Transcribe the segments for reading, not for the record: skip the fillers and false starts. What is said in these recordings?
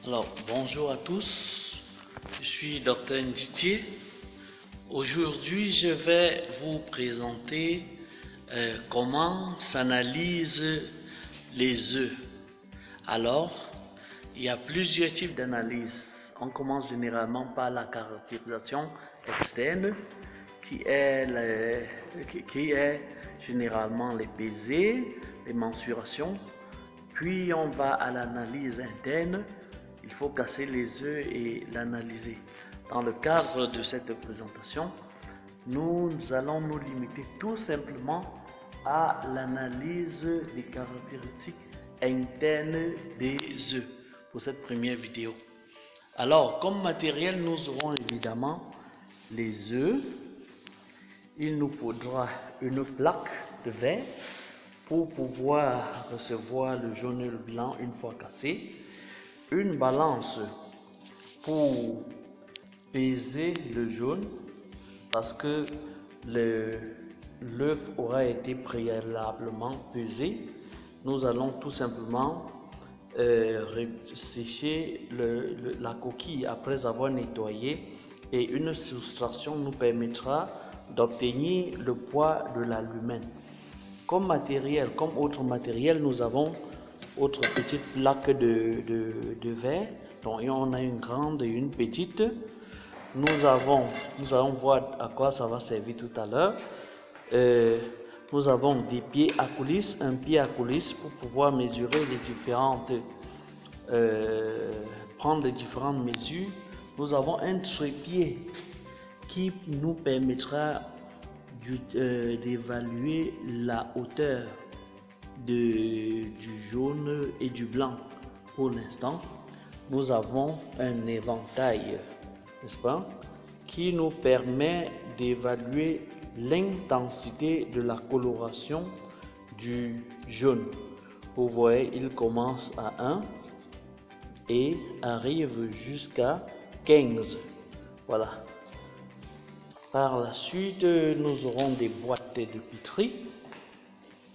Alors, bonjour à tous, je suis Dr Nditié. Aujourd'hui, je vais vous présenter comment s'analyse les œufs. Alors, il y a plusieurs types d'analyse. On commence généralement par la caractérisation externe, qui est généralement les pesées, les mensurations. Puis on va à l'analyse interne. Il faut casser les œufs et l'analyser. Dans le cadre de cette présentation, nous allons nous limiter tout simplement à l'analyse des caractéristiques internes des œufs pour cette première vidéo. Alors, comme matériel, nous aurons évidemment les œufs. Il nous faudra une plaque de verre pour pouvoir recevoir le jaune et le blanc une fois cassé. Une balance pour peser le jaune parce que l'œuf aura été préalablement pesé. Nous allons tout simplement sécher la coquille après avoir nettoyé, et une soustraction nous permettra d'obtenir le poids de la lumen. Comme matériel, comme autre matériel, nous avons autre petite plaque de verre. Donc on a une grande et une petite. Nous allons voir à quoi ça va servir tout à l'heure. Nous avons des pieds à coulisses, un pied à coulisses pour pouvoir mesurer les différentes, prendre les différentes mesures. Nous avons un trépied qui nous permettra d'évaluer la hauteur du jaune et du blanc. Pour l'instant, nous avons un éventail, n'est-ce pas, qui nous permet d'évaluer l'intensité de la coloration du jaune. Vous voyez, il commence à 1 et arrive jusqu'à 15. Voilà. Par la suite, nous aurons des boîtes de pétri,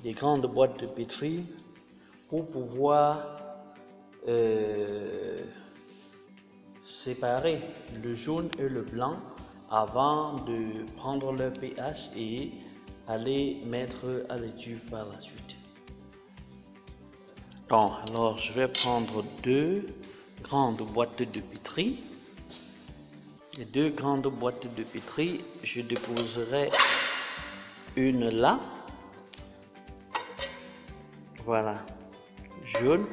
des grandes boîtes de pétri, pour pouvoir séparer le jaune et le blanc avant de prendre leur pH et aller mettre à l'étuve par la suite. Donc, alors je vais prendre deux grandes boîtes de pétri. Les deux grandes boîtes de pétri, je déposerai une là. Voilà, jaune.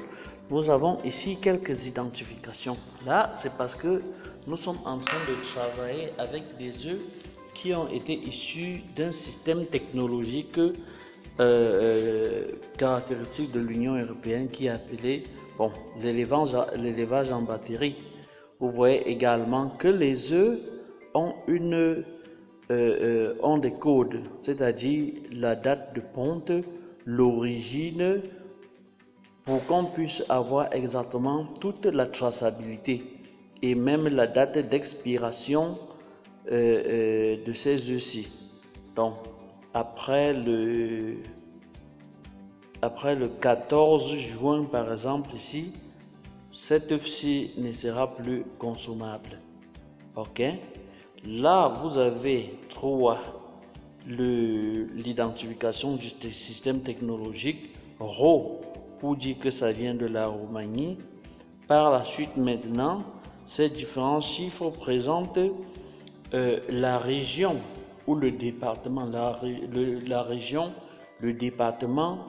Nous avons ici quelques identifications. Là, c'est parce que nous sommes en train de travailler avec des œufs qui ont été issus d'un système technologique caractéristique de l'Union européenne qui est appelé l'élevage en batterie. Vous voyez également que les œufs ont ont des codes, c'est-à-dire la date de ponte, l'origine, pour qu'on puisse avoir exactement toute la traçabilité et même la date d'expiration de ces œufs-ci. Donc, après le 14 juin, par exemple, ici, cet œuf-ci ne sera plus consommable. Ok? Là, vous avez l'identification du système technologique RO pour dire que ça vient de la Roumanie. Par la suite, maintenant, ces différents chiffres présentent la région ou le département, la région, le département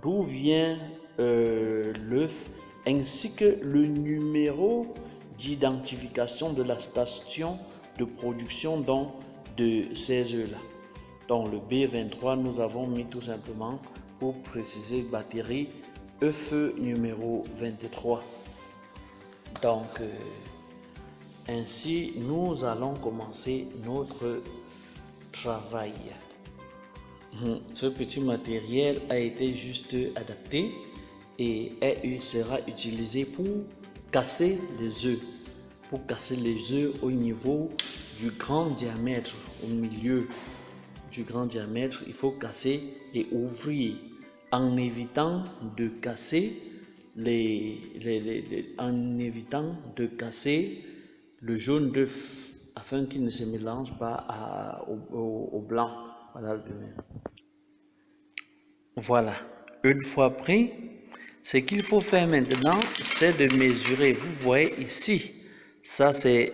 d'où vient l'œuf, ainsi que le numéro d'identification de la station de production de ces œufs-là. Dans le B23, nous avons mis tout simplement pour préciser batterie œuf numéro 23. Donc, ainsi, nous allons commencer notre travail. Ce petit matériel a été juste adapté et sera utilisé pour casser les œufs. Pour casser les œufs au niveau du grand diamètre, au milieu du grand diamètre, il faut casser et ouvrir en évitant de casser en évitant de casser le jaune d'œuf afin qu'il ne se mélange pas au blanc. Voilà l'albumène. Voilà. Une fois pris, ce qu'il faut faire maintenant, c'est de mesurer. Vous voyez ici, ça c'est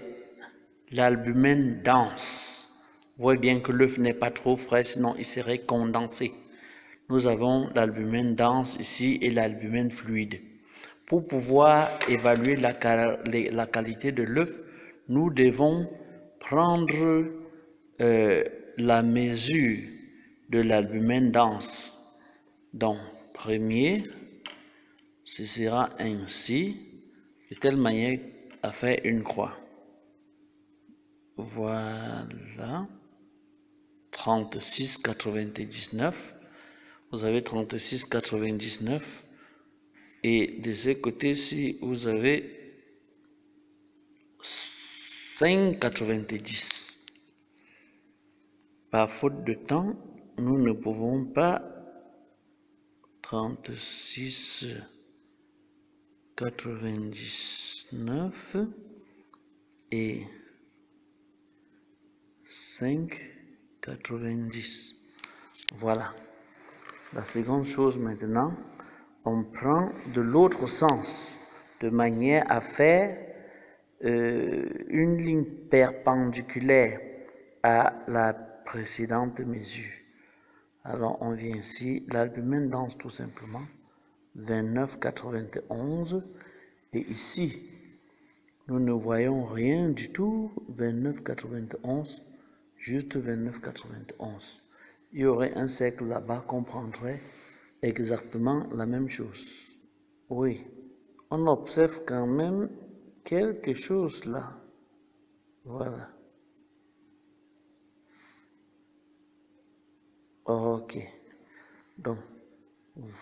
l'albumène dense. Vous voyez bien que l'œuf n'est pas trop frais, sinon il serait condensé. Nous avons l'albumène dense ici et l'albumène fluide. Pour pouvoir évaluer la qualité de l'œuf, nous devons prendre la mesure de l'albumène dense. Donc, premier, ce sera ainsi, de telle manière à faire une croix. Voilà, 36,99. Vous avez 36,99. Et de ce côté-ci, vous avez 5,90. Par faute de temps, nous ne pouvons pas 36,99 et 5,90. Voilà. La seconde chose maintenant, on prend de l'autre sens, de manière à faire une ligne perpendiculaire à la précédente mesure. Alors on vient ici, l'albumène dense tout simplement, 29,91, et ici, nous ne voyons rien du tout, 29,91, juste 29,91. Il y aurait un cercle là-bas qu'on prendrait exactement la même chose. Oui, on observe quand même quelque chose là. Voilà. Ok. Donc,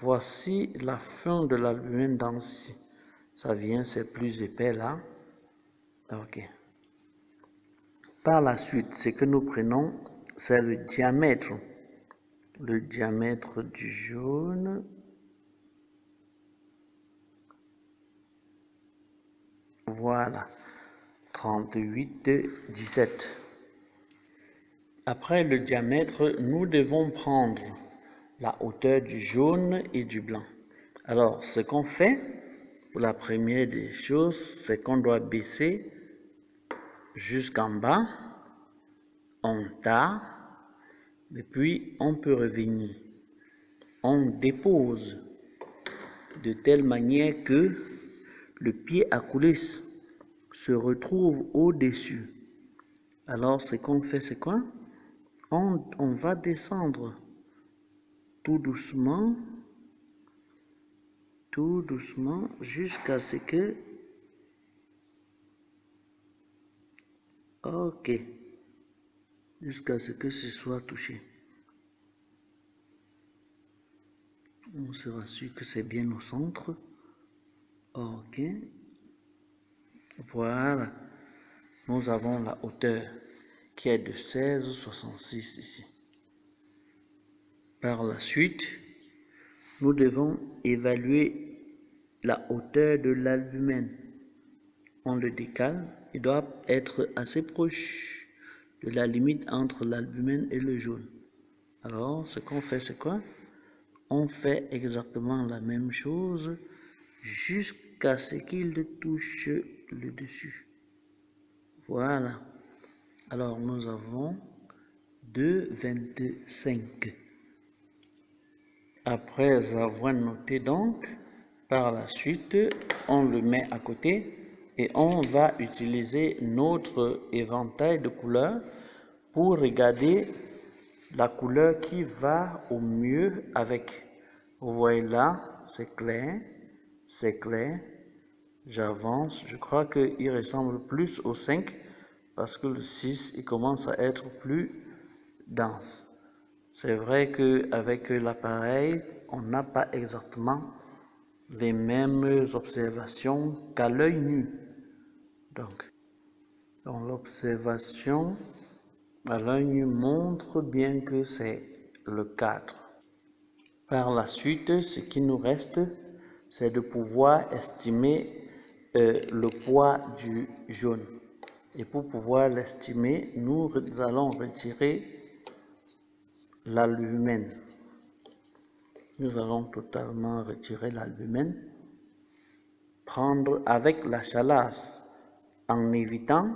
voici la fin de l'albumène dense. Ça vient, c'est plus épais là. Ok. Par la suite, ce que nous prenons, c'est le diamètre. Le diamètre du jaune. Voilà. 38,17. Après le diamètre, nous devons prendre la hauteur du jaune et du blanc. Alors, ce qu'on fait, pour la première des choses, c'est qu'on doit baisser jusqu'en bas, on tord, et puis on peut revenir. On dépose de telle manière que le pied à coulisse se retrouve au-dessus. Alors, ce qu'on fait, c'est quoi? On va descendre tout doucement, jusqu'à ce que... Ok. Jusqu'à ce que ce soit touché. On se rassure que c'est bien au centre. Ok. Voilà. Nous avons la hauteur qui est de 16,66 ici. Par la suite, nous devons évaluer la hauteur de l'albumène. On le décale, il doit être assez proche de la limite entre l'albumène et le jaune. Alors, ce qu'on fait, c'est quoi? On fait exactement la même chose jusqu'à ce qu'il touche le dessus. Voilà. Alors, nous avons 2,25. Après avoir noté donc, par la suite, on le met à côté et on va utiliser notre éventail de couleurs pour regarder la couleur qui va au mieux avec. Vous voyez là, c'est clair, j'avance, je crois qu'il ressemble plus au 5 parce que le 6, il commence à être plus dense. C'est vrai qu'avec l'appareil, on n'a pas exactement les mêmes observations qu'à l'œil nu. Donc l'observation à l'œil nu montre bien que c'est le 4. Par la suite, ce qui nous reste, c'est de pouvoir estimer le poids du jaune. Et pour pouvoir l'estimer, nous allons retirer l'albumène. Nous allons totalement retirer l'albumène, prendre avec la chalasse en évitant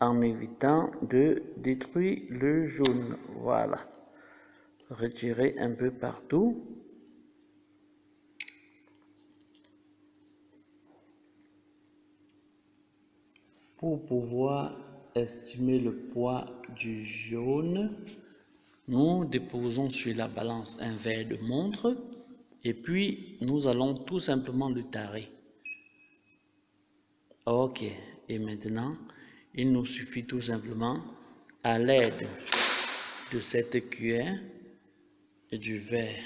de détruire le jaune. Voilà. Retirer un peu partout. Pour pouvoir estimer le poids du jaune, nous déposons sur la balance un verre de montre et puis nous allons tout simplement le tarer. Ok, et maintenant, il nous suffit tout simplement, à l'aide de cette cuillère et du verre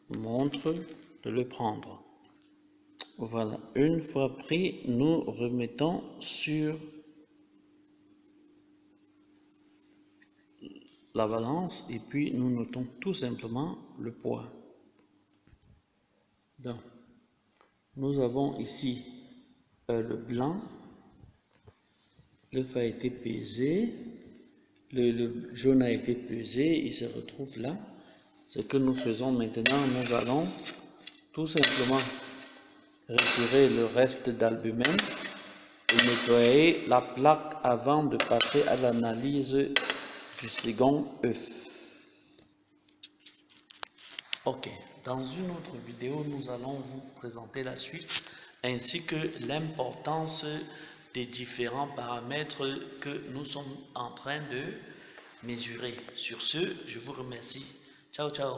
montre, de le prendre. Voilà, une fois pris, nous remettons sur la balance et puis nous notons tout simplement le poids. Donc, nous avons ici le blanc, l'œuf a été pesé, le jaune a été pesé, il se retrouve là. Ce que nous faisons maintenant, nous allons tout simplement retirer le reste d'albumène et nettoyer la plaque avant de passer à l'analyse du second œuf. Ok, dans une autre vidéo, nous allons vous présenter la suite ainsi que l'importance des différents paramètres que nous sommes en train de mesurer. Sur ce, je vous remercie. Ciao, ciao.